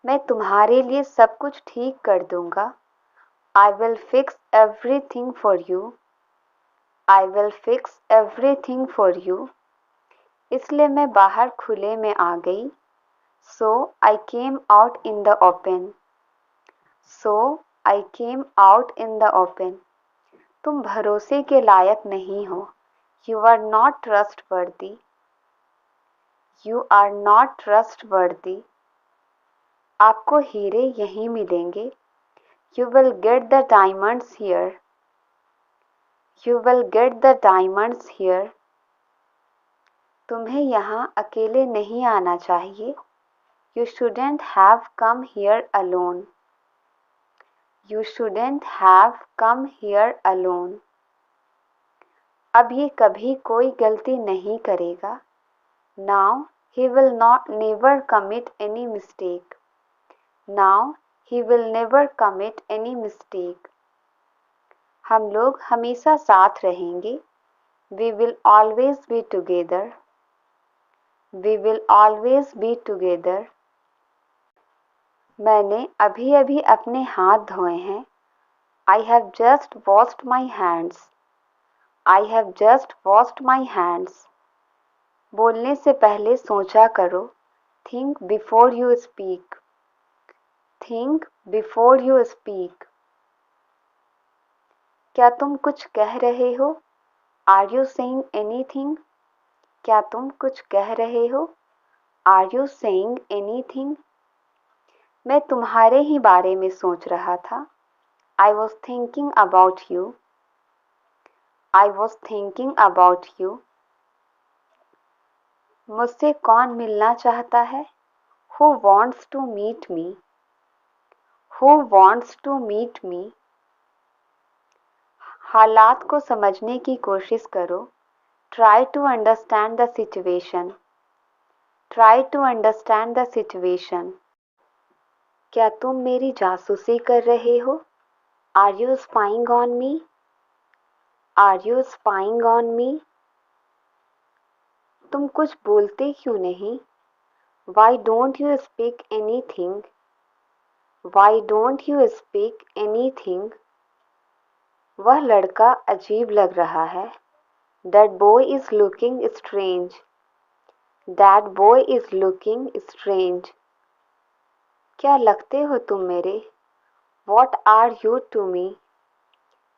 मैं तुम्हारे लिए सब कुछ ठीक कर दूंगा। I will fix everything for you. I will fix everything for you. इसलिए मैं बाहर खुले में आ गई। So I came out in the open. So I came out in the open. तुम भरोसे के लायक नहीं हो। You are not trustworthy. You are not trustworthy. आपको हीरे यहीं मिलेंगे। You will get the diamonds here. You will get the diamonds here. तुम्हें यहाँ अकेले नहीं आना चाहिए। You shouldn't have come here alone. You shouldn't have come here alone. अब ये कभी कोई गलती नहीं करेगा। Now he will not never commit any mistake. Now he will never commit any mistake. हम लोग हमेशा साथ रहेंगे। We will always be together. We will always be together. मैंने अभी अभी अपने हाथ धोए हैं। I have just washed my hands. I have just washed my hands. बोलने से पहले सोचा करो। Think before you speak. Think before you speak. क्या तुम कुछ कह रहे हो? Are you saying anything? क्या तुम कुछ कह रहे हो? Are you saying anything? मैं तुम्हारे ही बारे में सोच रहा था। I was thinking about you. I was thinking about you. मुझसे कौन मिलना चाहता है? Who wants to meet me? Who wants to meet me? हालात को समझने की कोशिश करो। Try to understand the situation. Try to understand the situation. क्या तुम मेरी जासूसी कर रहे हो? Are you spying on me? Are you spying on me? तुम कुछ बोलते क्यों नहीं? Why don't you speak anything? Why don't you speak anything? वह लड़का अजीब लग रहा है। That boy is looking strange. That boy is looking strange. क्या लगते हो तुम मेरे? वॉट आर यू टू मी?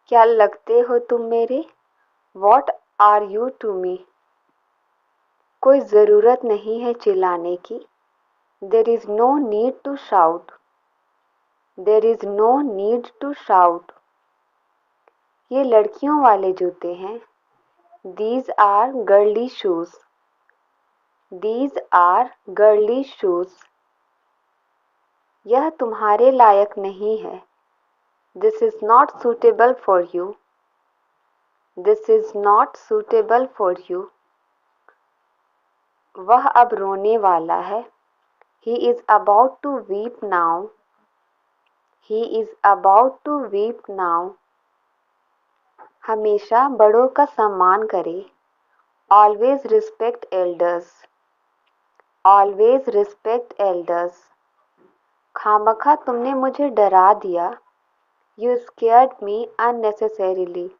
क्या लगते हो तुम मेरे? What are you to me? कोई ज़रूरत नहीं है चिल्लाने की। There is no need to shout. There is no need to shout. ये लड़कियों वाले जूते हैं। These are girly shoes. These are girly shoes. यह तुम्हारे लायक नहीं है। This is not suitable for you. This is not suitable for you. वह अब रोने वाला है। He is about to weep now. He is about to weep now. हमेशा बड़ों का सम्मान करें। Always respect elders. Always respect elders. खामखा तुमने मुझे डरा दिया। You scared me unnecessarily.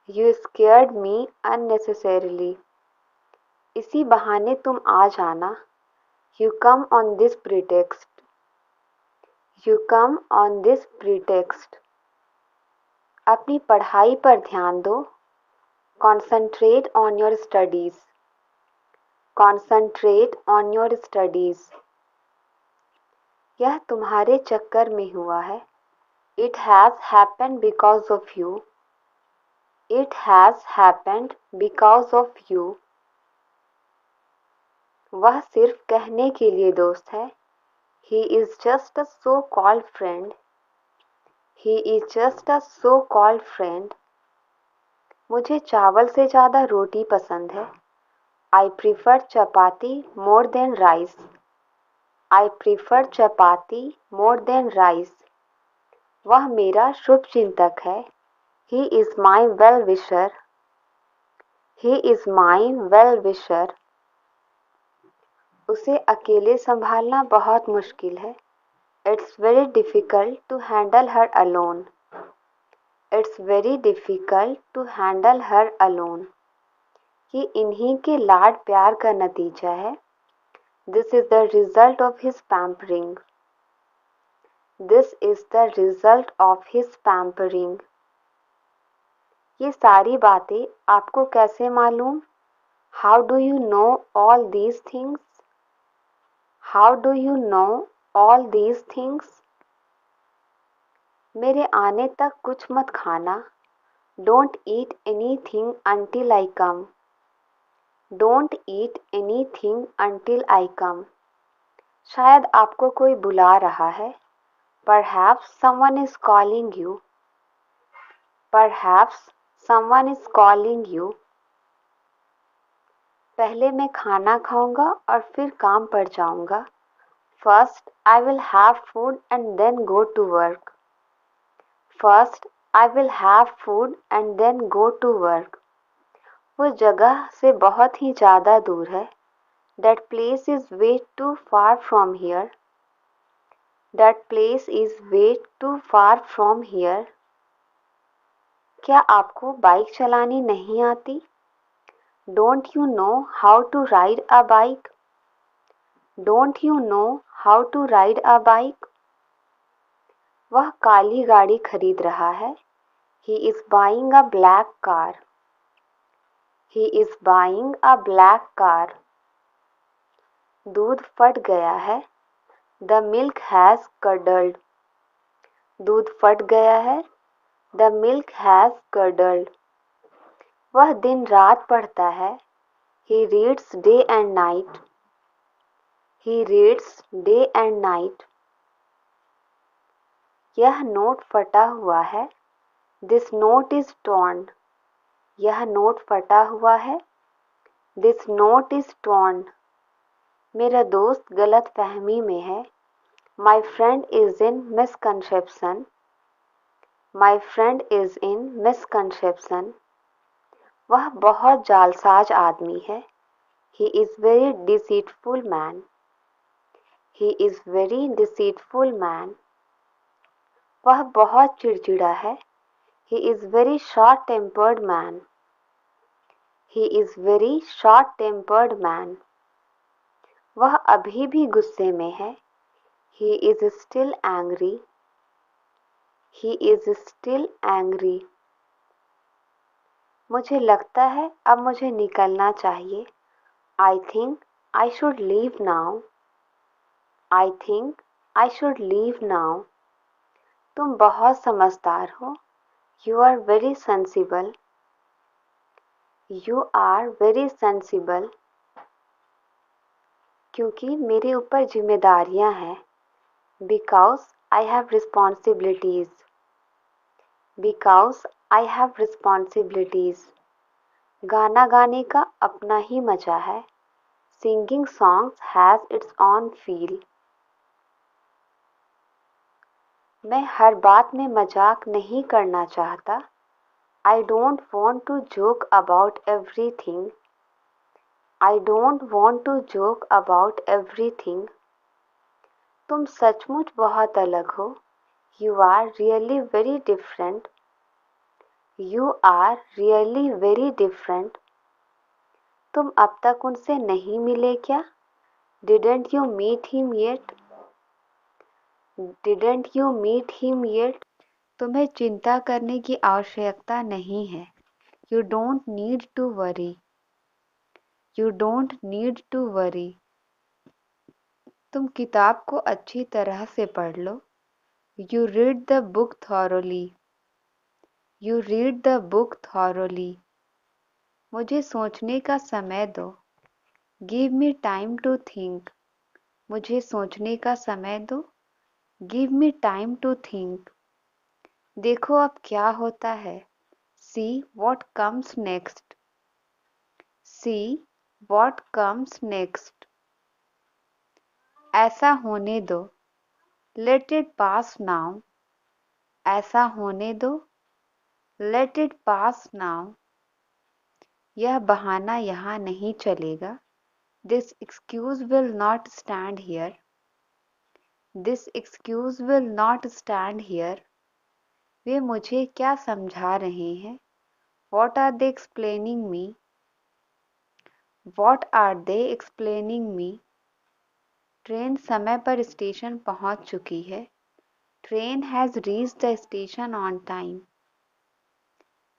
You scared me unnecessarily. इसी बहाने तुम आ जाना। You come on this pretext. You come on this pretext. अपनी पढ़ाई पर ध्यान दो। Concentrate on your studies. Concentrate on your studies. यह तुम्हारे चक्कर में हुआ है। It has happened because of you. It has happened because of you. वह सिर्फ कहने के लिए दोस्त है। He is just a so called friend. He is just a so called friend. मुझे चावल से ज़्यादा रोटी पसंद है। I prefer chapati more than rice. I prefer chapati more than rice. वह मेरा शुभ चिंतक है। He is my well wisher. He is my well wisher. उसे अकेले संभालना बहुत मुश्किल है। It's very difficult to handle her alone. It's very difficult to handle her alone. ये इन्हीं के लाड प्यार का नतीजा है। This is the result of his pampering. This is the result of his pampering. ये सारी बातें आपको कैसे मालूम? How do you know all these things? How do you know all these things? मेरे आने तक कुछ मत खाना। Don't eat anything until I come. Don't eat anything until I come. शायद आपको कोई बुला रहा है। Perhaps someone is calling you. Perhaps someone is calling you. पहले मैं खाना खाऊंगा और फिर काम पर जाऊंगा। First I will have food and then go to work. First I will have food and then go to work. वो जगह से बहुत ही ज़्यादा दूर है। That place is way too far from here. That place is way too far from here. क्या आपको बाइक चलानी नहीं आती? Don't you know how to ride a bike? Don't you know how to ride a bike? वह काली गाड़ी खरीद रहा है। He is buying a black car. He is buying a black car. दूध फट गया है। The milk has curdled. दूध फट गया है। The milk has curdled. वह दिन रात पढ़ता है। He reads day and night. He reads day and night. यह नोट फटा हुआ है। This note is torn. यह नोट फटा हुआ है। This note is torn. मेरा दोस्त गलत फहमी में है। My friend is in misconception. My friend is in misconception. वह बहुत जालसाज आदमी है। He is very deceitful man. He is very deceitful man. वह बहुत चिड़चिड़ा है। He is very short-tempered man. He is very short-tempered man. वह अभी भी गुस्से में है। He is still angry. He is still angry. मुझे लगता है अब मुझे निकलना चाहिए। I think I should leave now. I think I should leave now. तुम बहुत समझदार हो। You are very sensible. You are very sensible. क्योंकि मेरे ऊपर जिम्मेदारियां हैं। Because I have responsibilities. Because I have responsibilities. गाना गाने का अपना ही मजा है। Singing songs has its own feel. मैं हर बात में मजाक नहीं करना चाहता। I don't want to joke about everything. I don't want to joke about everything. तुम सचमुच बहुत अलग हो। You are really very different. You are really very different. तुम अब तक उनसे नहीं मिले क्या? Didn't you meet him yet? Didn't you meet him yet? तुम्हें चिंता करने की आवश्यकता नहीं है। You don't need to worry. You don't need to worry. तुम किताब को अच्छी तरह से पढ़ लो। You read the book thoroughly. You read the book thoroughly. मुझे सोचने का समय दो। Give me time to think. मुझे सोचने का समय दो। Give me time to think. देखो अब क्या होता है। See what comes next. See what comes next. ऐसा होने दो। Let it pass now. ऐसा होने दो। Let it pass now. यह बहाना यहाँ नहीं चलेगा। This excuse will not stand here. This excuse will not stand here. वे मुझे क्या समझा रहे हैं? What are they explaining me? What are they explaining me? Train समय पर स्टेशन पहुंच चुकी है. Train has reached the station on time.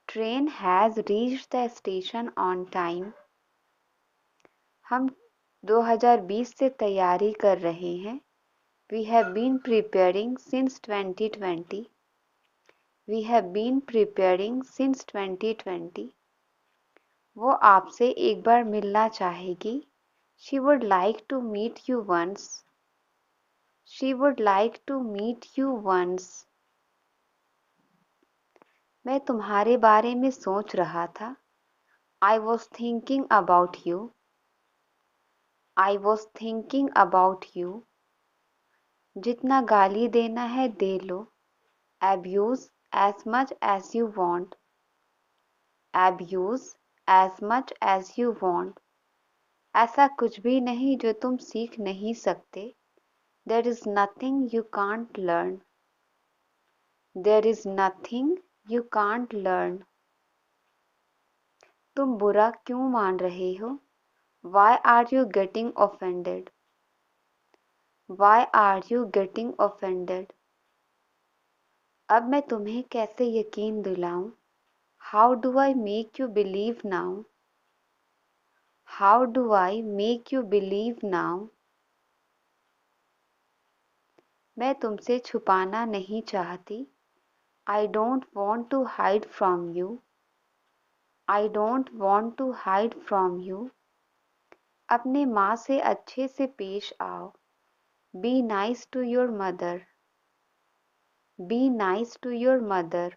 Train has reached the station on time. हम 2020 से तैयारी कर रहे हैं. We have been preparing since 2020. We have been preparing since 2020. वो आपसे एक बार मिलना चाहेगी. She would like to meet you once. She would like to meet you once. मैं तुम्हारे बारे में सोच रहा था. I was thinking about you. I was thinking about you. जितना गाली देना है दे लो. Abuse as much as you want. Abuse as much as you want. ऐसा कुछ भी नहीं जो तुम सीख नहीं सकते. There is nothing you can't learn. There is nothing you can't learn. तुम बुरा क्यों मान रहे हो? Why are you getting offended? Why are you getting offended? अब मैं तुम्हें कैसे यकीन दिलाऊं? How do I make you believe now? How do I make you believe now? मैं तुमसे छुपाना नहीं चाहती. I don't want to hide from you. I don't want to hide from you. अपने माँ से अच्छे से पेश आओ. Be nice to your mother. Be nice to your mother.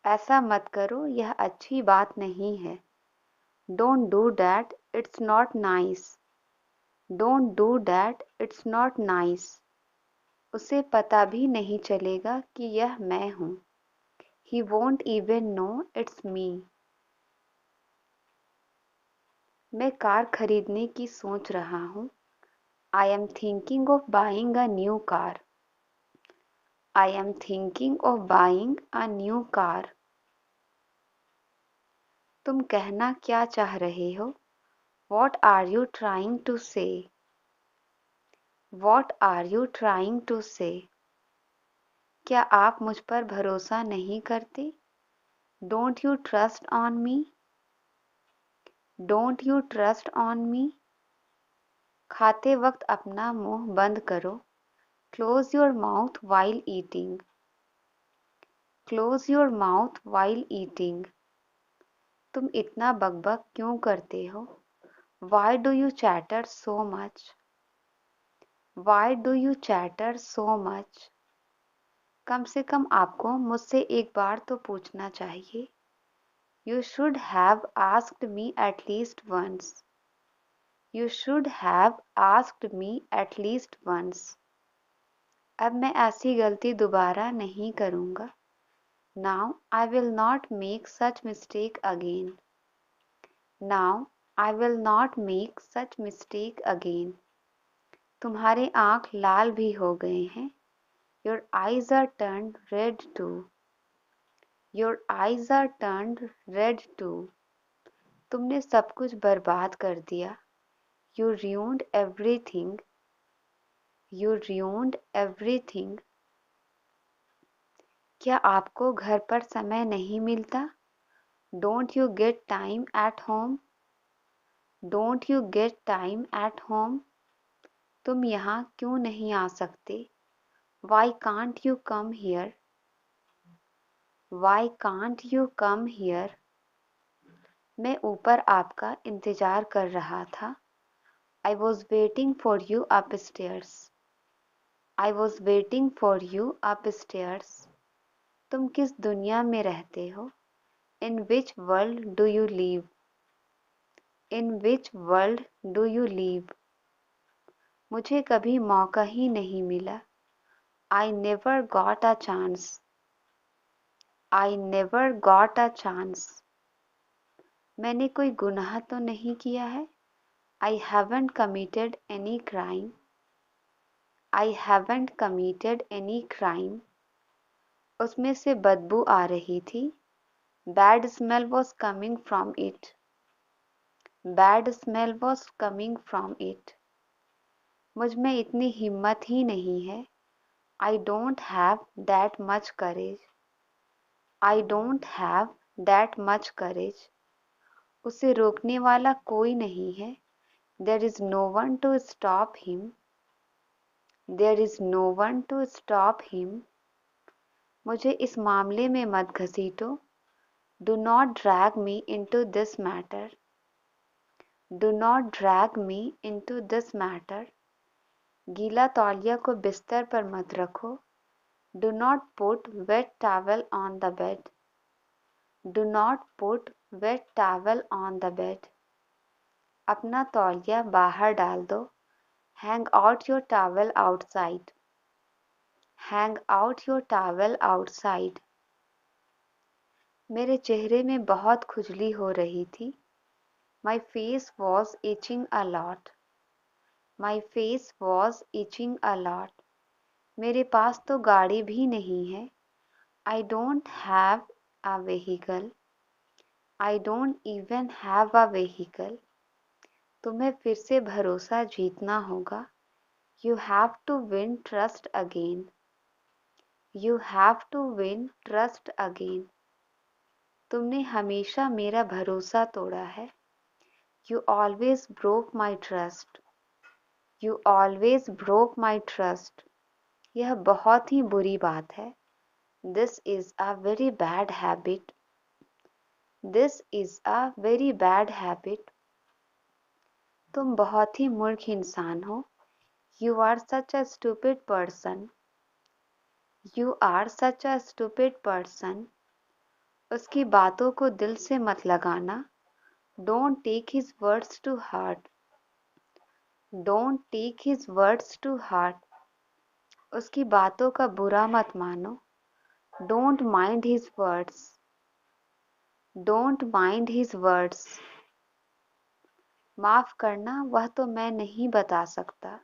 ऐसा मत करो, यह अच्छी बात नहीं है. Don't do that, it's not nice. Don't do that, it's not nice. उसे पता भी नहीं चलेगा कि यह मैं हूँ. He won't even know it's me. मैं कार खरीदने की सोच रहा हूँ. I am thinking of buying a new car. I am thinking of buying a new car. तुम कहना क्या चाह रहे हो? What are you trying to say? What are you trying to say? क्या आप मुझ पर भरोसा नहीं करते? Don't you trust on me? Don't you trust on me? खाते वक्त अपना मुंह बंद करो. Close your mouth while eating. Close your mouth while eating. तुम इतना बकबक क्यों करते हो? Why do you chatter so much? Why do you chatter so much? कम से कम आपको मुझसे एक बार तो पूछना चाहिए. You should have asked me at least once. You should have asked me at least once. अब मैं ऐसी गलती दोबारा नहीं करूँगा. Now I will not make such mistake again. Now I will not make such mistake again. तुम्हारे आँख लाल भी हो गए हैं. Your eyes are turned red too. Your eyes are turned red too. तुमने सब कुछ बर्बाद कर दिया. You ruined everything. You ruined everything. क्या आपको घर पर समय नहीं मिलता? Don't you get time at home? Don't you get time at home? तुम यहाँ क्यों नहीं आ सकते? Why can't you come here? Why can't you come here? मैं ऊपर आपका इंतजार कर रहा था. I was waiting for you upstairs. I was waiting for you upstairs. तुम किस दुनिया में रहते हो? In which world do you live? In which world do you live? मुझे कभी मौका ही नहीं मिला. I never got a chance. I never got a chance. मैंने कोई गुनाह तो नहीं किया है? I haven't committed any crime. I haven't committed any crime. उसमें से बदबू आ रही थी. Bad smell was coming from it. Bad smell was coming from it. मुझ में इतनी हिम्मत ही नहीं है. I don't have that much courage. I don't have that much courage. उसे रोकने वाला कोई नहीं है. There is no one to stop him. There is no one to stop him. मुझे इस मामले में मत घसीटो. Do not drag me into this matter. Do not drag me into this matter. गीला तौलिया को बिस्तर पर मत रखो. Do not put wet towel on the bed. Do not put wet towel on the bed. अपना तौलिया बाहर डाल दो. Hang out your towel outside. Hang out your towel outside. मेरे चेहरे में बहुत खुजली हो रही थी. My face was itching a lot. My face was itching a lot. मेरे पास तो गाड़ी भी नहीं है. I don't have a vehicle. I don't even have a vehicle. तुम्हें फिर से भरोसा जीतना होगा. You have to win trust again. You have to win trust again. तुमने हमेशा मेरा भरोसा तोड़ा है. You always broke my trust. You always broke my trust. यह बहुत ही बुरी बात है. This is a very bad habit. This is a very bad habit. तुम बहुत ही मूर्ख इंसान हो. You are such a stupid person. You are such a stupid person. उसकी बातों को दिल से मत लगाना. Don't take his words to heart. Don't take his words to heart. उसकी बातों का बुरा मत मानो. Don't mind his words. Don't mind his words. माफ करना, वह तो मैं नहीं बता सकता.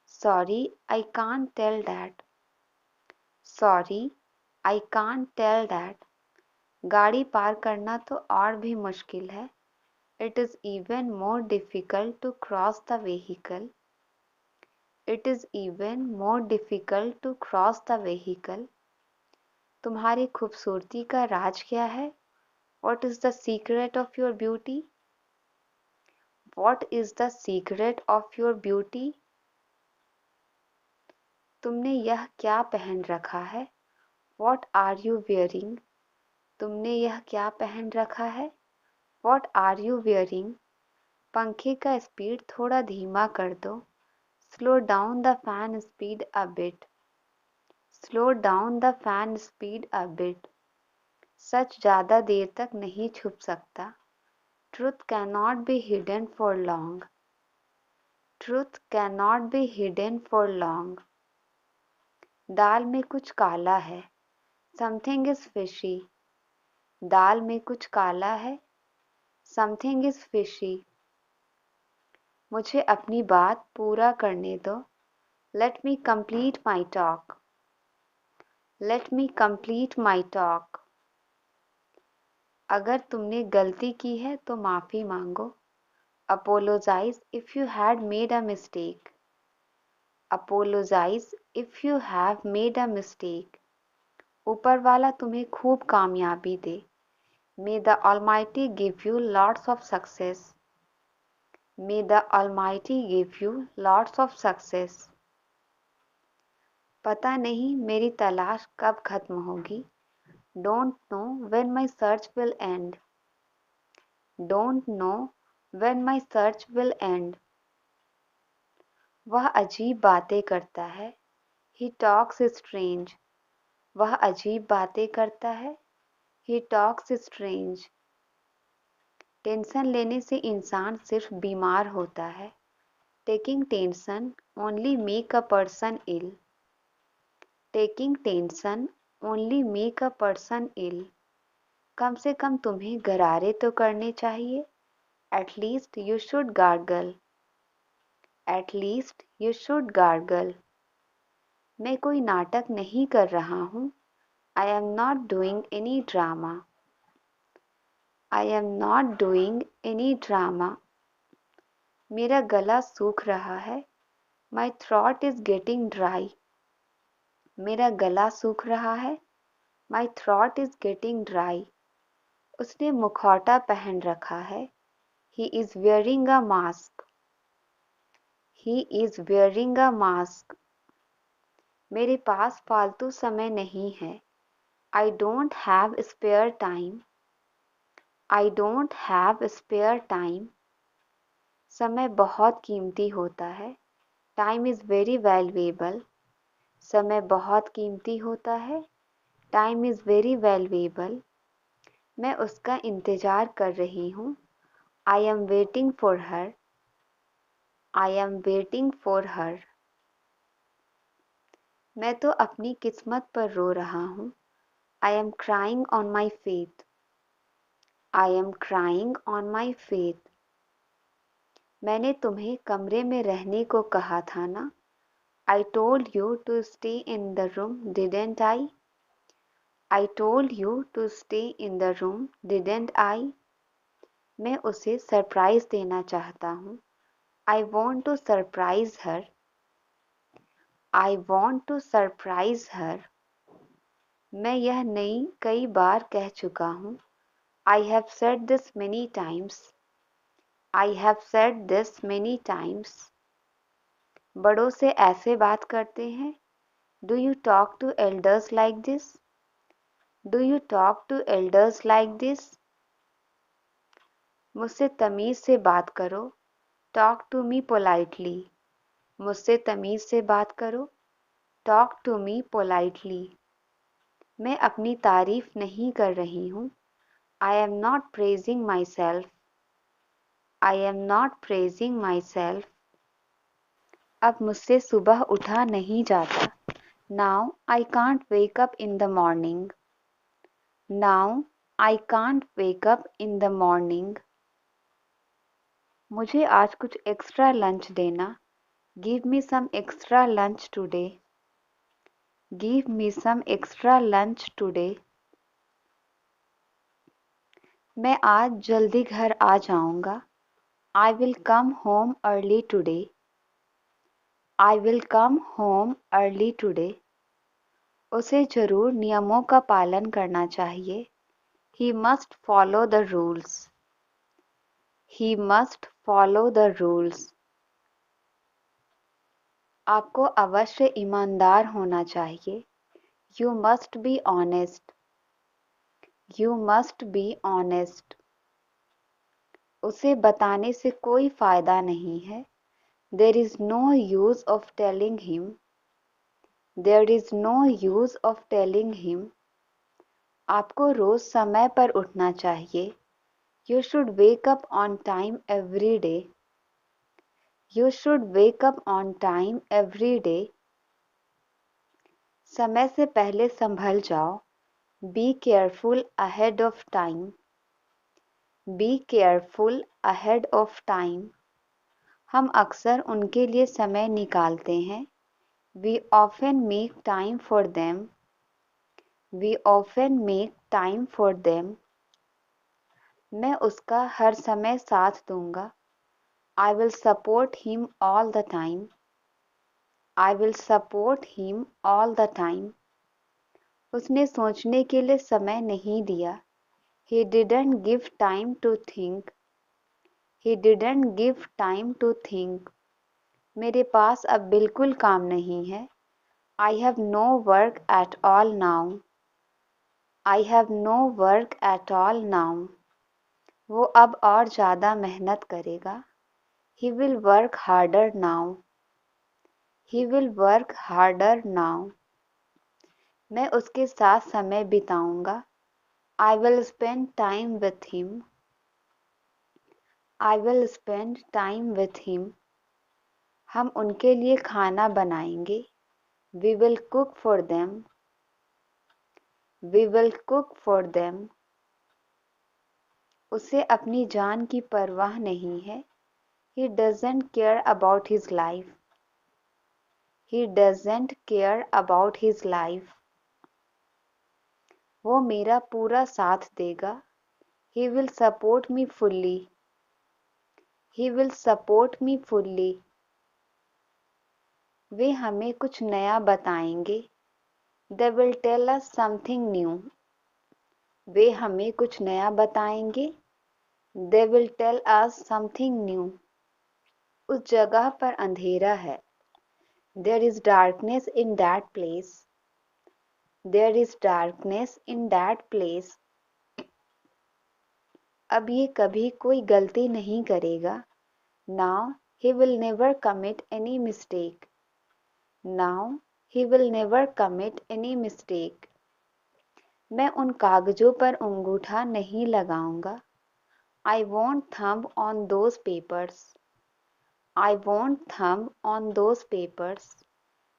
Sorry, I can't tell that. Sorry, I can't tell that. गाड़ी पार करना तो और भी मुश्किल है. It is even more difficult to cross the vehicle. It is even more difficult to cross the vehicle. तुम्हारी खूबसूरती का राज क्या है? What is the secret of your beauty? What is the secret of your beauty? तुमने यह क्या पहन रखा है? What are you wearing? तुमने यह क्या पहन रखा है? What are you wearing? पंखे का स्पीड थोड़ा धीमा कर दो. Slow down the fan speed a bit. Slow down the fan speed a bit. सच ज़्यादा देर तक नहीं छुप सकता. Truth cannot be hidden for long. Truth cannot be hidden for long. दाल में कुछ काला है. Something is fishy. दाल में कुछ काला है. Something is fishy. मुझे अपनी बात पूरा करने दो. Let me complete my talk. Let me complete my talk. अगर तुमने गलती की है तो माफ़ी मांगो. Apologize if you had made a mistake. Apologize if you have made a mistake. ऊपर वाला तुम्हें खूब कामयाबी दे. May the Almighty give you lots of success. May the Almighty give you lots of success. पता नहीं मेरी तलाश कब खत्म होगी. Don't know when my search will end. Don't know when my search will end. वह अजीब बातें करता है. He talks strange. वह अजीब बातें करता है. He talks strange. टेंशन लेने से इंसान सिर्फ बीमार होता है. Taking tension only make a person ill. Taking tension only make a person ill. कम से कम तुम्हें गरारे तो करने चाहिए. At least you should gargle. At least you should gargle. मैं कोई नाटक नहीं कर रहा हूँ. I am not doing any drama. I am not doing any drama. मेरा गला सूख रहा है. My throat is getting dry. मेरा गला सूख रहा है. My throat is getting dry. उसने मुखौटा पहन रखा है. He is wearing a mask. He is wearing a mask. मेरे पास फालतू समय नहीं है. I don't have spare time. I don't have spare time. समय बहुत कीमती होता है. Time is very valuable. समय बहुत कीमती होता है. Time is very valuable. मैं उसका इंतज़ार कर रही हूँ. I am waiting for her. I am waiting for her. मैं तो अपनी किस्मत पर रो रहा हूँ. I am crying on my fate. I am crying on my fate. मैंने तुम्हें कमरे में रहने को कहा था ना. I told you to stay in the room, didn't I? I told you to stay in the room, didn't I? मैं उसे सरप्राइज देना चाहता हूँ. I want to surprise her. I want to surprise her. मैं यह नहीं कई बार कह चुका हूँ. I have said this many times. I have said this many times. बड़ों से ऐसे बात करते हैं. Do you talk to elders like this? Do you talk to elders like this? मुझसे तमीज़ से बात करो. Talk to me politely. मुझसे तमीज़ से बात करो. Talk to me politely. मैं अपनी तारीफ नहीं कर रही हूँ. I am not praising myself. I am not praising myself. अब मुझसे सुबह उठा नहीं जाता. Now I can't wake up in the morning. Now I can't wake up in the morning. मुझे आज कुछ एक्स्ट्रा लंच देना. Give me some extra lunch today. Give me some extra lunch today. मैं आज जल्दी घर आ जाऊंगा. I will come home early today. I will come home early today. उसे जरूर नियमों का पालन करना चाहिए. He must follow the rules. He must follow the rules. आपको अवश्य ईमानदार होना चाहिए. You must be honest. You must be honest. उसे बताने से कोई फायदा नहीं है. There is no use of telling him. There is no use of telling him. आपको रोज समय पर उठना चाहिए. You should wake up on time every day. You should wake up on time every day. समय से पहले संभल जाओ. Be careful ahead of time. Be careful ahead of time. हम अक्सर उनके लिए समय निकालते हैं. We often make time for them. We often make time for them. मैं उसका हर समय साथ दूंगा. I will support him all the time. I will support him all the time. उसने सोचने के लिए समय नहीं दिया. He didn't give time to think. He didn't give time to think. मेरे पास अब बिल्कुल काम नहीं है. I have no work at all now. I have no work at all now. वो अब और ज़्यादा मेहनत करेगा. He will work harder now. He will work harder now. मैं उसके साथ समय बिताऊंगा. I will spend time with him. I will spend time with him. हम उनके लिए खाना बनाएंगे. We will cook for them. We will cook for them. उसे अपनी जान की परवाह नहीं है। He doesn't care about his life. He doesn't care about his life. वो मेरा पूरा साथ देगा। He will support me fully. He will support me fully. वे हमें कुछ नया बताएंगे। They will tell us something new. वे हमें कुछ नया बताएंगे। They will tell us something new. उस जगह पर अंधेरा है। There is darkness in that place. There is darkness in that place. अब ये कभी कोई गलती नहीं करेगा। Now he will never commit any mistake. Now he will never commit any mistake. मैं उन कागजों पर अंगूठा नहीं लगाऊंगा। I won't thumb on those papers. I won't thumb on those papers.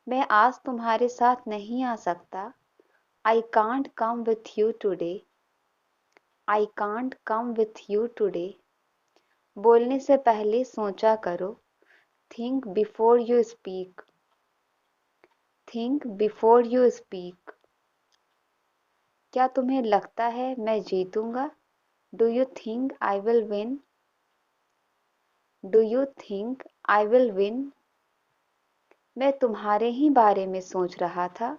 मैं आज तुम्हारे साथ नहीं आ सकता। I can't come with you today. I can't come with you today. बोलने से पहले सोचा करो। Think before you speak. Think before you speak. क्या तुम्हें लगता है मैं जीतूंगा? Do you think I will win? Do you think I will win? मैं तुम्हारे ही बारे में सोच रहा था।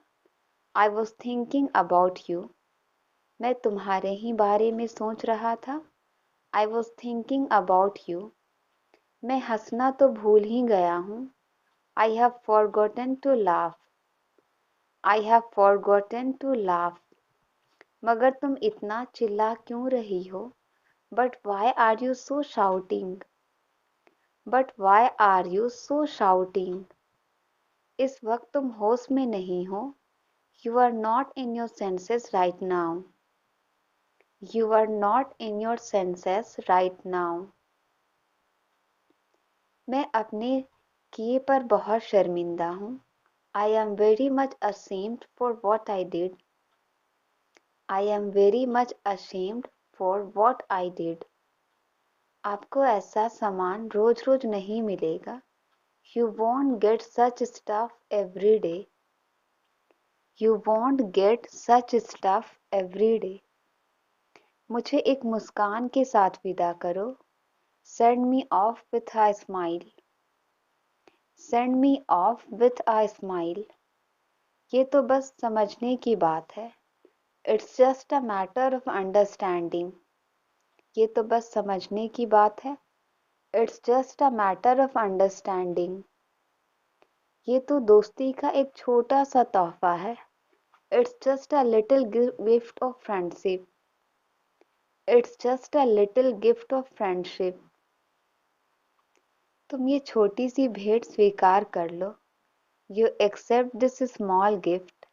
I was thinking about you. मैं तुम्हारे ही बारे में सोच रहा था। I was thinking about you. मैं हंसना तो भूल ही गया हूँ। I have forgotten to laugh. I have forgotten to laugh. मगर तुम इतना चिल्ला क्यों रही हो? But why are you so shouting? But why are you so shouting? इस वक्त तुम होश में नहीं हो। You are not in your senses right now. You are not in your senses right now. मैं अपने किए पर बहुत शर्मिंदा हूँ। I am very much ashamed for what I did. I am very much ashamed for what I did. आपको ऐसा सामान रोज रोज नहीं मिलेगा। You won't get such stuff every day. You won't get such stuff every day. मुझे एक मुस्कान के साथ विदा करो। Send me off with a smile. Send me off with a smile. ये तो बस समझने की बात है। It's just a matter of understanding. ये तो बस समझने की बात है। It's just a matter of understanding. ये तो दोस्ती का एक छोटा सा तोहफा है। It's just a little gift of friendship. It's just a little gift of friendship. तुम ये छोटी सी भेंट स्वीकार कर लो। You accept this small gift.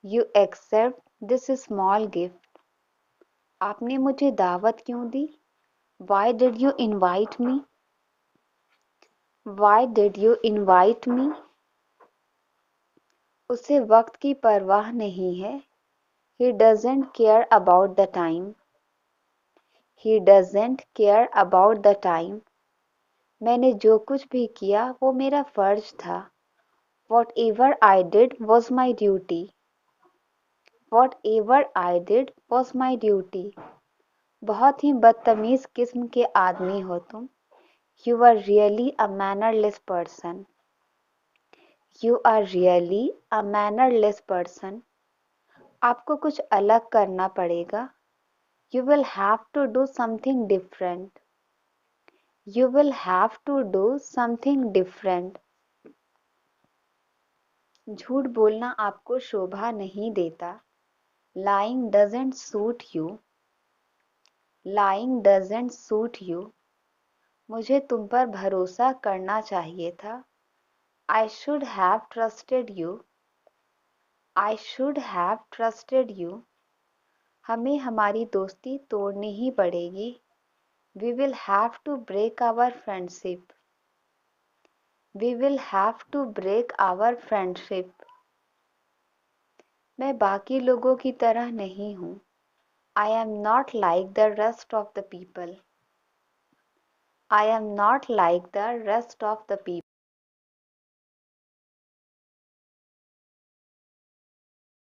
You accept this small gift. आपने मुझे दावत क्यों दी? Why did you invite me? Why did you invite me? उसे वक्त की परवाह नहीं है। He doesn't care about the time. He doesn't care about the time. मैंने जो कुछ भी किया वो मेरा फर्ज था। Whatever I did was my duty. Whatever I did was my duty. बहुत ही बदतमीज किस्म के आदमी हो तुम। You are really a mannerless person. You are really a mannerless person. आपको कुछ अलग करना पड़ेगा। You will have to do something different. You will have to do something different. झूठ बोलना आपको शोभा नहीं देता। Lying doesn't suit you. Lying doesn't suit you. मुझे तुम पर भरोसा करना चाहिए था। I should have trusted you. I should have trusted you. हमें हमारी दोस्ती तोड़नी ही पड़ेगी। We will have to break our friendship. We will have to break our friendship. मैं बाकी लोगों की तरह नहीं हूँ। I am not like the rest of the people. I am not like the rest of the people.